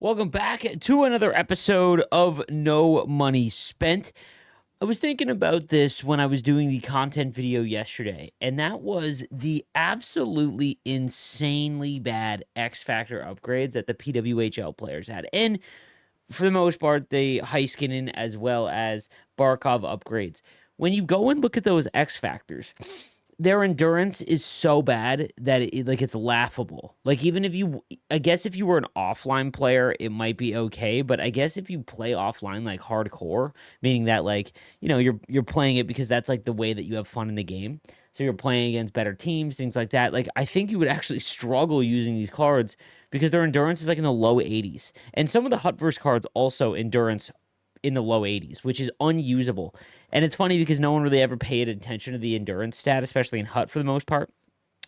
Welcome back to another episode of No Money Spent. I was thinking about this when I was doing the content video yesterday, and that was the absolutely insanely bad X Factor upgrades that the PWHL players had. And for the most part, the Heiskanen as well as Barkov upgrades. When you go and look at those X Factors, their endurance is so bad that it's laughable. Like, even if you, I guess if you were an offline player, it might be okay, but I guess if you play offline like hardcore, meaning that you're playing it because that's like the way that you have fun in the game. So you're playing against better teams, things like that. Like, I think you would actually struggle using these cards because their endurance is like in the low 80s. And some of the Hutverse cards also endurance in the low 80s, which is unusable. And it's funny because no one really ever paid attention to the endurance stat, especially in Hut for the most part.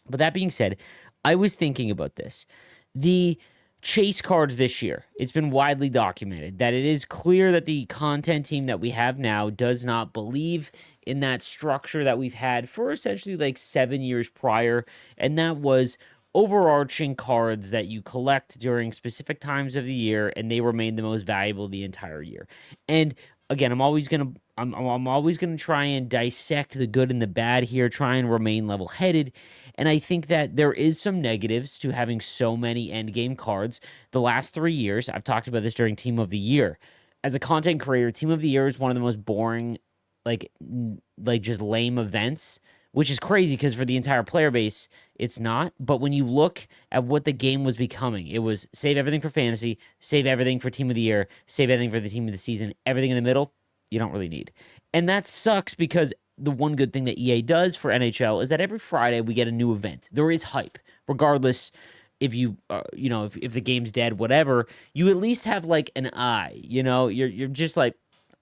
But that being said, I was thinking about this. The chase cards this year, it's been widely documented that it is clear that the content team that we have now does not believe in that structure that we've had for essentially like 7 years prior. And that was overarching cards that you collect during specific times of the year, and they remain the most valuable the entire year. And again, I'm always gonna try and dissect the good and the bad here, try and remain level headed. And I think that there is some negatives to having so many end game cards. The last 3 years, I've talked about this during Team of the Year. As a content creator, Team of the Year is one of the most boring, just lame events, which is crazy because for the entire player base, it's not. But when you look at what the game was becoming, it was save everything for fantasy, save everything for Team of the Year, save everything for the Team of the Season, everything in the middle, you don't really need. And that sucks because the one good thing that EA does for NHL is that every Friday we get a new event. There is hype, regardless if if the game's dead, whatever. You at least have like an eye. You're just like,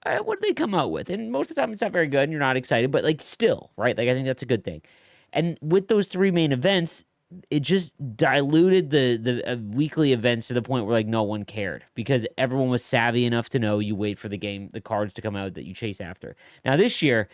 what did they come out with? And most of the time it's not very good and you're not excited, but like still, right? Like I think that's a good thing. And with those three main events, it just diluted the weekly events to the point where like no one cared because everyone was savvy enough to know you wait for the cards to come out that you chase after. Now this year,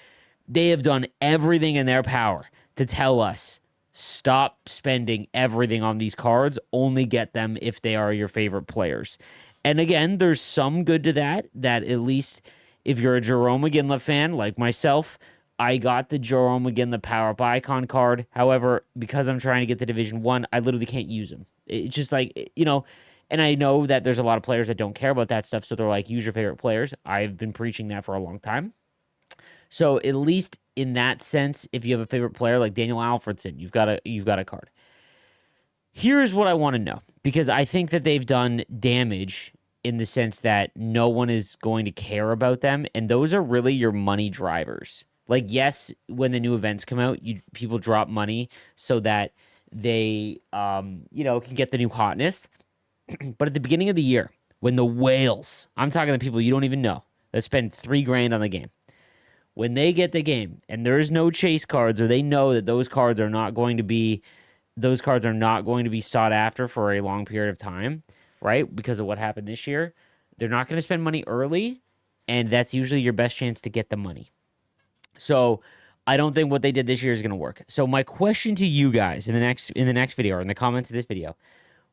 they have done everything in their power to tell us stop spending everything on these cards, only get them if they are your favorite players. And again, there's some good to that at least if you're a Jerome McGinley fan like myself, I got the Jerome McGinley Power Up Icon card. However, because I'm trying to get the Division 1, I literally can't use them. It's just like, and I know that there's a lot of players that don't care about that stuff, so they're like, use your favorite players. I've been preaching that for a long time. So at least in that sense, if you have a favorite player like Daniel Alfredson, you've got a card. Here's what I want to know, because I think that they've done damage in the sense that no one is going to care about them, and those are really your money drivers. Like, yes, when the new events come out, people drop money so that they can get the new hotness. But at the beginning of the year, when the whales, I'm talking to people you don't even know, that spend $3,000 on the game, when they get the game and there's no chase cards, or they know that those cards are not going to be sought after for a long period of time, right? Because of what happened this year, they're not going to spend money early, and that's usually your best chance to get the money. So I don't think what they did this year is going to work. So my question to you guys in the next video, or in the comments of this video,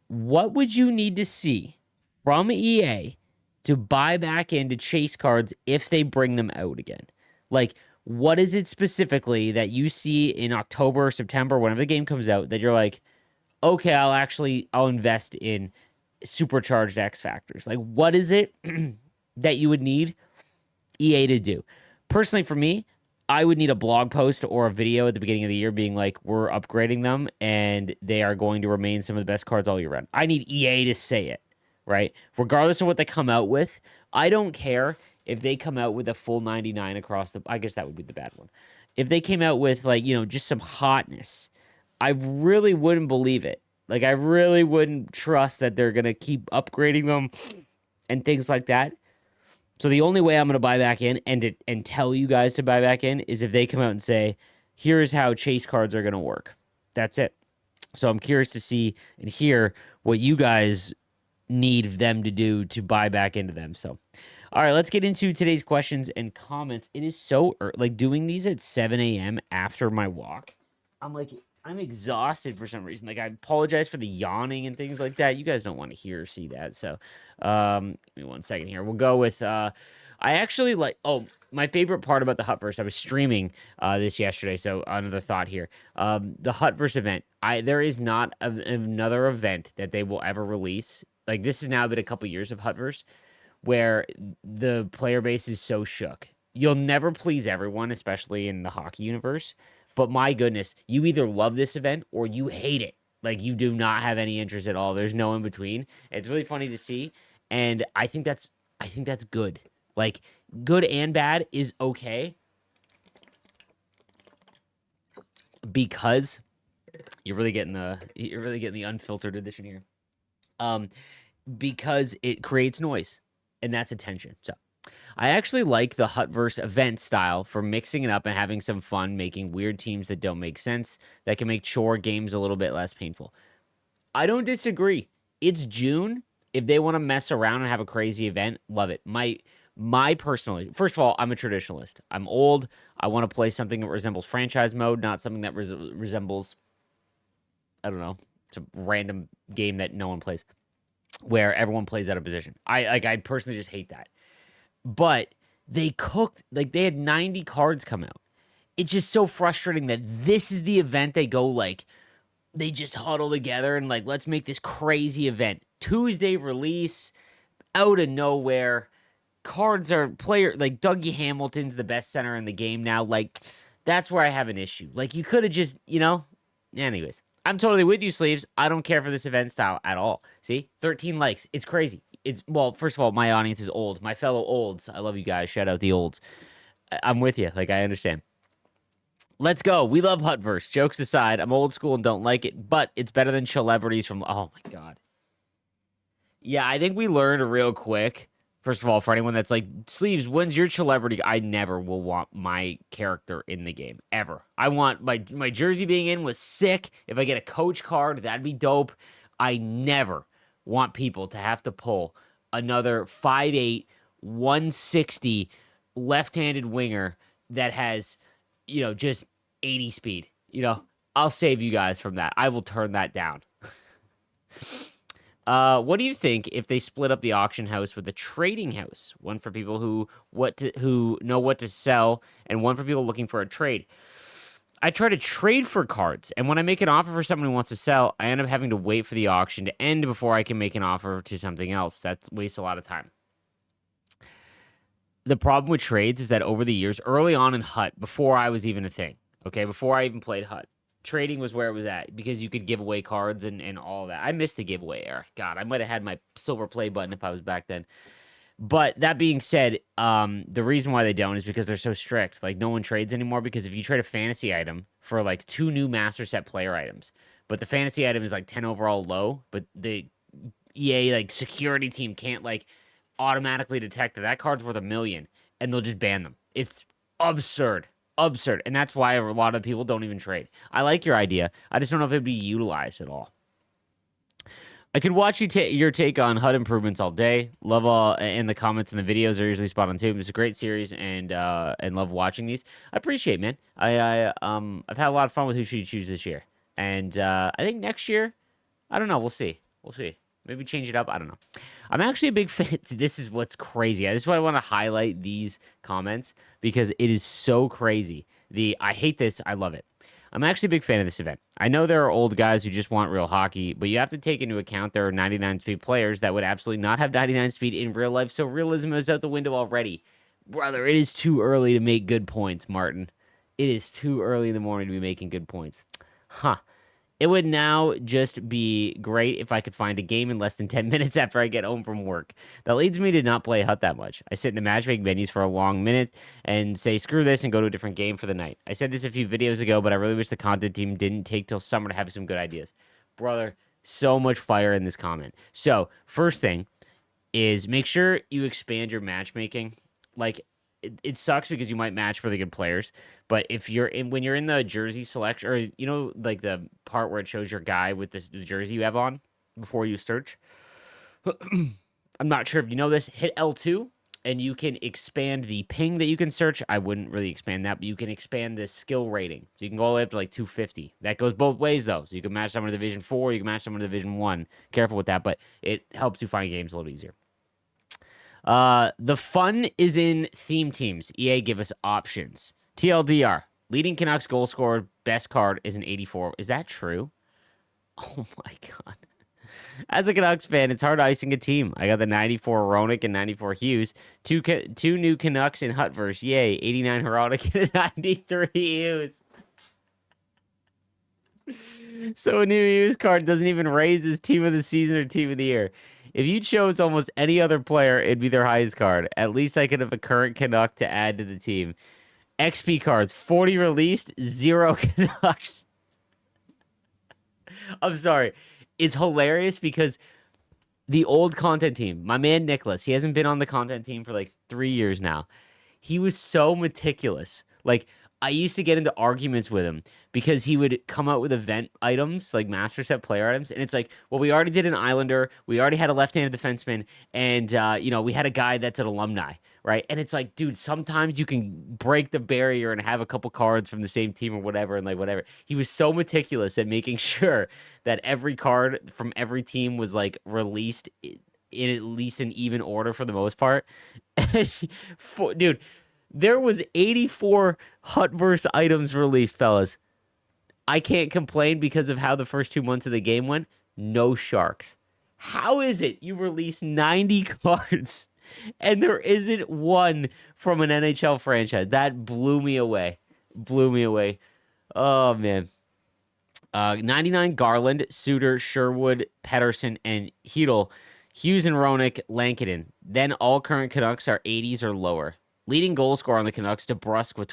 what would you need to see from EA to buy back into chase cards if they bring them out again? Like, what is it specifically that you see in October or September, whenever the game comes out, that you're like, okay, I'll invest in supercharged X Factors? Like, what is it that you would need EA to do? Personally, for me, I would need a blog post or a video at the beginning of the year being like, we're upgrading them and they are going to remain some of the best cards all year round. I need EA to say it, right? Regardless of what they come out with, I don't care if they come out with a full 99 across I guess that would be the bad one. If they came out with just some hotness, I really wouldn't believe it. Like, I really wouldn't trust that they're going to keep upgrading them and things like that. So the only way I'm going to buy back in and tell you guys to buy back in is if they come out and say, here's how chase cards are going to work. That's it. So I'm curious to see and hear what you guys need them to do to buy back into them. So, all right, let's get into today's questions and comments. It is so doing these at 7 a.m. after my walk. I'm like, I'm exhausted for some reason. Like, I apologize for the yawning and things like that. You guys don't want to hear or see that. So, give me 1 second here. We'll go with I actually like my favorite part about the Hutverse. I was streaming this yesterday, so another thought here. The Hutverse event. There is not another event that they will ever release. Like, this has now been a couple years of Hutverse where the player base is so shook. You'll never please everyone, especially in the hockey universe. But my goodness, you either love this event or you hate it. Like, you do not have any interest at all. There's no in between. It's really funny to see, and I think that's good. Like, good and bad is okay because you're really getting the unfiltered edition here. Um, because it creates noise, and that's attention. So I actually like the Hutverse event style for mixing it up and having some fun, making weird teams that don't make sense, that can make chore games a little bit less painful. I don't disagree. It's June. If they want to mess around and have a crazy event, love it. My personally, first of all, I'm a traditionalist. I'm old. I want to play something that resembles franchise mode, not something that resembles, I don't know, it's a random game that no one plays, where everyone plays out of position. I personally just hate that. But they cooked, like, they had 90 cards come out. It's just so frustrating that this is the event they go, like, they just huddle together and, like, let's make this crazy event. Tuesday release, out of nowhere. Cards are player, like, Dougie Hamilton's the best center in the game now. Like, that's where I have an issue. Like, you could have just, anyways. I'm totally with you, Sleeves. I don't care for this event style at all. See? 13 likes. It's crazy. Well, first of all, my audience is old. My fellow olds. I love you guys. Shout out the olds. I'm with you. Like, I understand. Let's go. We love Hutverse. Jokes aside, I'm old school and don't like it, but it's better than celebrities from. Oh my god. Yeah, I think we learned real quick. First of all, for anyone that's like, Sleeves, when's your celebrity? I never will want my character in the game, ever. I want my jersey being in was sick. If I get a coach card, that'd be dope. I never want people to have to pull another 5'8", 160 left-handed winger that has, just 80 speed. I'll save you guys from that. I will turn that down. What do you think if they split up the auction house with a trading house? One for people who know what to sell, and one for people looking for a trade. I try to trade for cards, and when I make an offer for someone who wants to sell, I end up having to wait for the auction to end before I can make an offer to something else. That wastes a lot of time. The problem with trades is that over the years, early on in Hut, before I was even a thing, okay, before I even played Hut, trading was where it was at because you could give away cards and all that. I missed the giveaway era. God, I might have had my silver play button if I was back then. But that being said, the reason why they don't is because they're so strict. Like, no one trades anymore because if you trade a fantasy item for like 2 new master set player items, but the fantasy item is like 10 overall low, but the EA like security team can't like automatically detect that card's worth 1 million, and they'll just ban them. It's absurd. Absurd. And that's why a lot of people don't even trade. I like your idea. I just don't know if it'd be utilized at all. I could watch your take on HUD improvements all day. Love all, and the comments and the videos are usually spot on too. It's a great series, and love watching these. I appreciate, man. I've had a lot of fun with Who Should You Choose this year, and I think next year, I don't know. We'll see. We'll see. Maybe change it up. I don't know. I'm actually a big fan. This is what's crazy. This is why I want to highlight these comments because it is so crazy. I hate this. I love it. I'm actually a big fan of this event. I know there are old guys who just want real hockey, but you have to take into account there are 99 speed players that would absolutely not have 99 speed in real life, so realism is out the window already. Brother, it is too early to make good points, Martin. It is too early in the morning to be making good points. Huh. It would now just be great if I could find a game in less than 10 minutes after I get home from work. That leads me to not play Hut that much. I sit in the matchmaking menus for a long minute and say, screw this, and go to a different game for the night. I said this a few videos ago, but I really wish the content team didn't take till summer to have some good ideas. Brother, so much fire in this comment. So, first thing is make sure you expand your matchmaking. Like, it sucks because you might match really good players, but if you're in when you're in the jersey selection, or like the part where it shows your guy with the jersey you have on before you search, I'm not sure if you know this. Hit L2 and you can expand the ping that you can search. I wouldn't really expand that, but you can expand the skill rating. So you can go all the way up to like 250. That goes both ways, though. So you can match someone to Division 4, you can match someone to Division 1. Careful with that, but it helps you find games a little easier. The fun is in theme teams. EA give us options. TLDR, leading Canucks goal scorer, best card is an 84. Is that true? Oh my God. As a Canucks fan, it's hard icing a team. I got the 94 Hronik and 94 Hughes. Two new Canucks in Hutverse. Yay. 89 Hronik and 93 Hughes. So a new Hughes card doesn't even raise his team of the season or team of the year. If you chose almost any other player, it'd be their highest card. At least I could have a current Canuck to add to the team. XP cards, 40 released, 0 Canucks. I'm sorry. It's hilarious because the old content team, my man Nicholas, he hasn't been on the content team for like 3 years now. He was so meticulous. Like, I used to get into arguments with him because he would come out with event items, like master set player items. And it's like, well, we already did an Islander. We already had a left-handed defenseman. And, we had a guy that's an alumni, right? And it's like, dude, sometimes you can break the barrier and have a couple cards from the same team or whatever. And like, whatever. He was so meticulous at making sure that every card from every team was like released in at least an even order for the most part. Dude, there was 84 Hutverse items released, fellas. I can't complain because of how the first 2 months of the game went. No sharks. How is it you release 90 cards and there isn't one from an NHL franchise? That blew me away. Blew me away. Oh, man. 99 Garland, Suter, Sherwood, Pedersen, and Hedel. Hughes and Hronik, Lankinen. Then all current Canucks are 80s or lower. Leading goal scorer on the Canucks, DeBrusk with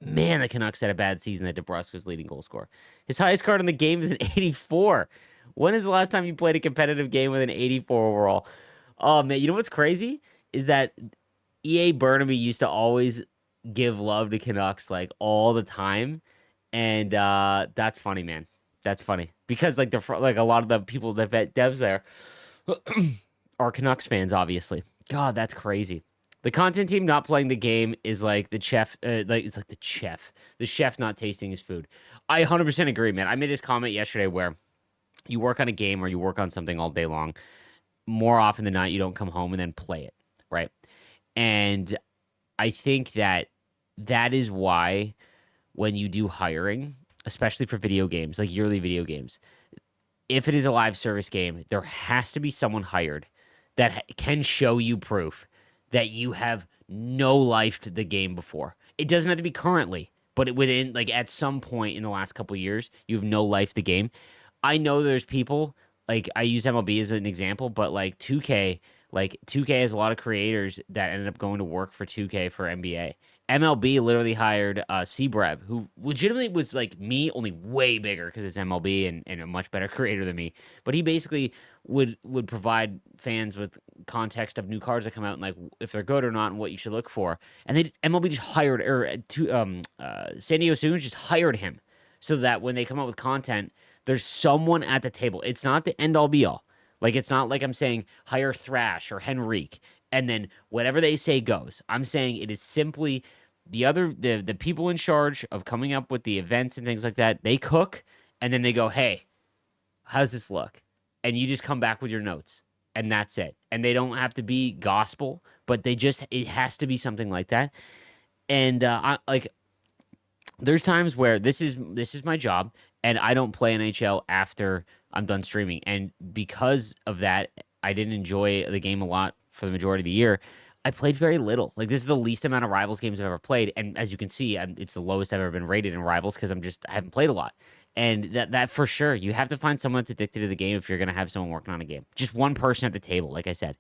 Man, the Canucks had a bad season that DeBrusk was leading goal scorer. His highest card in the game is an 84. When is the last time you played a competitive game with an 84 overall? Oh, man, you know what's crazy? Is that EA Burnaby used to always give love to Canucks, like, all the time. And that's funny, man. That's funny. Because, like, a lot of the people that vet devs there are Canucks fans, obviously. God, that's crazy. The content team not playing the game is like the chef, it's like the chef not tasting his food. I 100% agree, man. I made this comment yesterday where you work on a game or you work on something all day long. More often than not, you don't come home and then play it, right? And I think that is why when you do hiring, especially for video games, like yearly video games, if it is a live service game, there has to be someone hired that can show you proof that you have no life to the game before. It doesn't have to be currently, but within, like, at some point in the last couple of years, you have no life to the game. I know there's people, like, I use MLB as an example, but like 2K has a lot of creators that ended up going to work for 2K for NBA. MLB literally hired Seabrev, who legitimately was like me, only way bigger because it's MLB and a much better creator than me. But he basically would provide fans with context of new cards that come out and like if they're good or not and what you should look for. And MLB just hired San Diego Sooners just hired him so that when they come out with content, there's someone at the table. It's not the end all be all. Like, it's not like I'm saying hire Thrash or Henrique and then whatever they say goes. I'm saying it is simply the people in charge of coming up with the events and things like that. They cook and then they go, hey, how's this look? And you just come back with your notes and that's it. And they don't have to be gospel, but it has to be something like that. And there's times where this is my job and I don't play NHL after I'm done streaming. And because of that, I didn't enjoy the game a lot for the majority of the year. I played very little. Like, this is the least amount of Rivals games I've ever played. And as you can see, it's the lowest I've ever been rated in Rivals because I haven't played a lot. And that for sure, you have to find someone that's addicted to the game if you're going to have someone working on a game. Just one person at the table, like I said.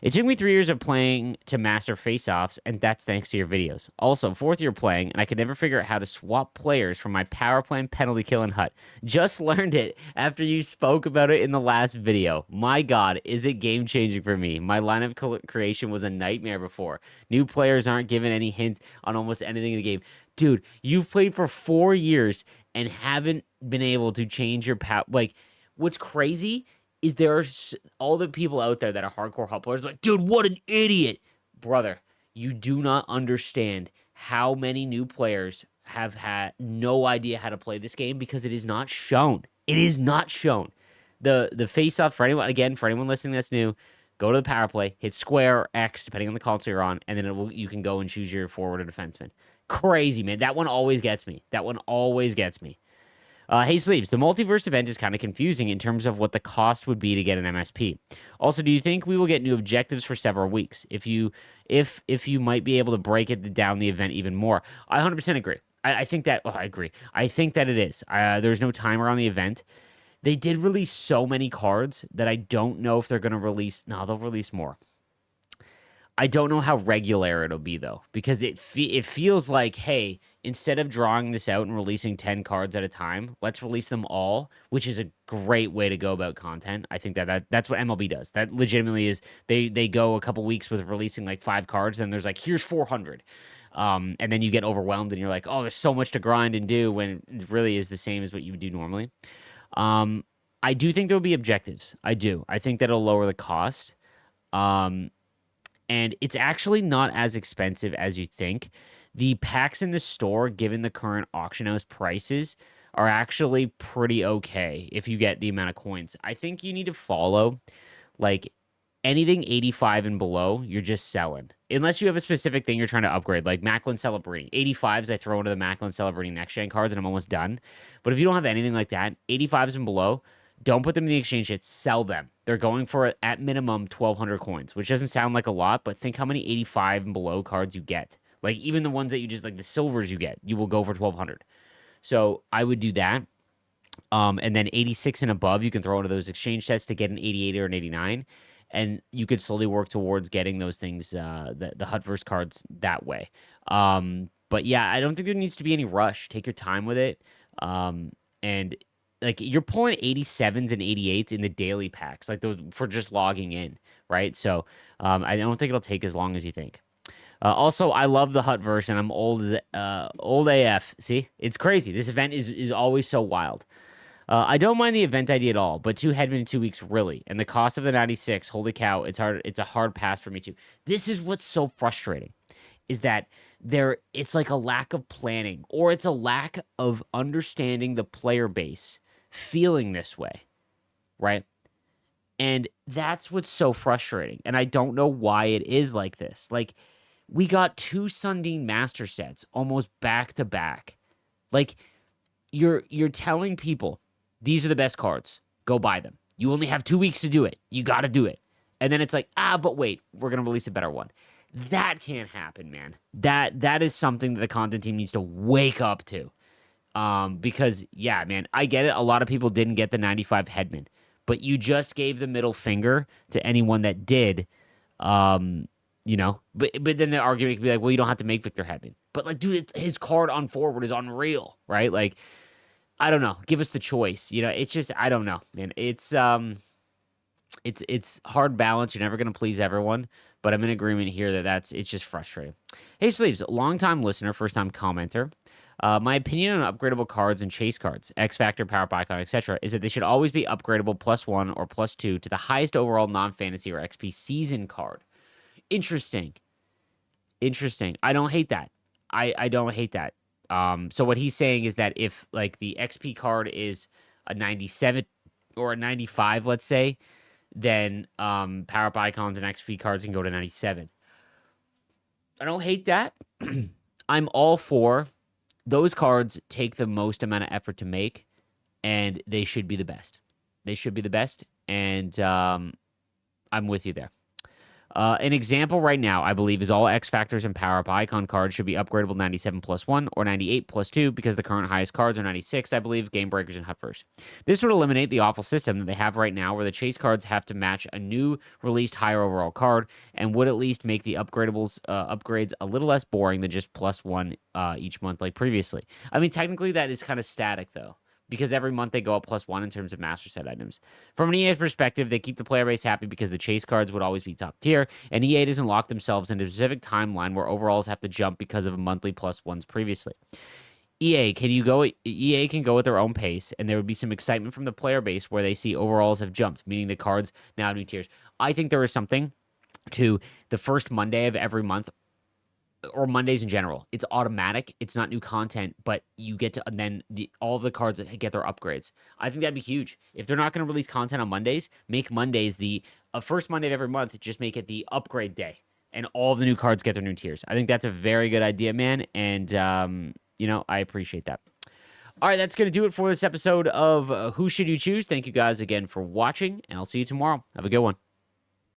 It took me 3 years of playing to master face-offs, and that's thanks to your videos. Also, 4th year playing, and I could never figure out how to swap players from my power play and penalty kill in Hut. Just learned it after you spoke about it in the last video. My God, is it game-changing for me? My lineup creation was a nightmare before. New players aren't given any hint on almost anything in the game. Dude, you've played for 4 years and haven't been able to change your power. Like, what's crazy is there are all the people out there that are hardcore Hut players like, dude, what an idiot. brother, you do not understand how many new players have had no idea how to play this game because it is not shown. It is not shown. The face off for anyone listening that's new, go to the power play, hit square or X depending on the console you're on, and then you can go and choose your forward or defenseman. Crazy, man. That one always gets me. Hey Sleeves, the multiverse event is kind of confusing in terms of what the cost would be to get an MSP. Also, do you think we will get new objectives for several weeks? If you might be able to break it down the event even more. I 100% agree. I think that I agree. I think that it is. There's no timer on the event. They did release so many cards that I don't know if they're going to release. No, they'll release more. I don't know how regular it'll be though, because it feels like, hey, instead of drawing this out and releasing 10 cards at a time, let's release them all, which is a great way to go about content. I think that's what MLB does. That legitimately is they go a couple weeks with releasing like 5 cards, and there's like, here's 400. And then you get overwhelmed and you're like, oh, there's so much to grind and do, when it really is the same as what you would do normally. I do think there'll be objectives. I do. I think that'll lower the cost. And it's actually not as expensive as you think. The packs in the store, given the current auction house prices, are actually pretty okay if you get the amount of coins. I think you need to follow, like, anything 85 and below, you're just selling. Unless you have a specific thing you're trying to upgrade, like Macklin Celebrating. 85s, I throw into the Macklin Celebrating next-gen cards, and I'm almost done. But if you don't have anything like that, 85s and below, don't put them in the exchange yet. Sell them. They're going for, at minimum, 1,200 coins, which doesn't sound like a lot, but think how many 85 and below cards you get. Like, even the ones that you just, like the silvers you get, you will go for 1,200. So I would do that. And then 86 and above, you can throw into those exchange sets to get an 88 or an 89. And you could slowly work towards getting those things, the Hutverse cards that way. But yeah, I don't think there needs to be any rush. Take your time with it. And like, you're pulling 87s and 88s in the daily packs, like those for just logging in, right? So I don't think it'll take as long as you think. Also, I love the Hutverse, and I'm old AF. See, it's crazy. This event is always so wild. I don't mind the event idea at all, but 2 Hedman in 2 weeks, really. And the cost of the 96, holy cow, it's hard. It's a hard pass for me too. This is what's so frustrating, is that it's like a lack of planning, or it's a lack of understanding the player base feeling this way, right? And that's what's so frustrating. And I don't know why it is like this. Like, we got 2 Sundin Master sets almost back to back. Like, you're telling people these are the best cards. Go buy them. You only have 2 weeks to do it. You got to do it. And then it's like, but wait, we're going to release a better one. That can't happen, man. That is something that the content team needs to wake up to. Because, yeah, man, I get it. A lot of people didn't get the 95 Hedman, but you just gave the middle finger to anyone that did. You know, but then the argument could be like, well, you don't have to make Victor Hedman. But, like, dude, his card on forward is unreal, right? Like, I don't know. Give us the choice. You know, it's just, I don't know, man. It's hard balance. You're never going to please everyone, but I'm in agreement here that it's just frustrating. Hey, Sleeves, long-time listener, first-time commenter. My opinion on upgradable cards and chase cards, X Factor, Power Icon, etc., is that they should always be upgradable +1 or +2 to the highest overall non-fantasy or XP season card. Interesting. I don't hate that. I don't hate that. So what he's saying is that if, like, the XP card is a 97 or a 95, let's say, then power-up icons and XP cards can go to 97. I don't hate that. I'm all for those cards. Take the most amount of effort to make, and they should be the best. And I'm with you there. An example right now, I believe, is all X Factors and Power Up Icon cards should be upgradable 97 +1 or 98 +2 because the current highest cards are 96, I believe, Game Breakers and Hutverse. This would eliminate the awful system that they have right now where the chase cards have to match a new released higher overall card, and would at least make the upgrades a little less boring than just +1 each month like previously. I mean, technically that is kind of static, though, because every month they go up +1 in terms of master set items. From an EA perspective, they keep the player base happy because the chase cards would always be top tier, and EA doesn't lock themselves into a specific timeline where overalls have to jump because of monthly +1s previously. EA can go at their own pace, and there would be some excitement from the player base where they see overalls have jumped, meaning the cards now have new tiers. I think there is something to the first Monday of every month, or Mondays in general. It's automatic. It's not new content, but you get to, and then all of the cards get their upgrades. I think that'd be huge. If they're not going to release content on Mondays, make Mondays the first Monday of every month. Just make it the upgrade day, and all of the new cards get their new tiers. I think that's a very good idea, man. And I appreciate that. All right, that's going to do it for this episode of Who Should You Choose? Thank you guys again for watching, and I'll see you tomorrow. Have a good one.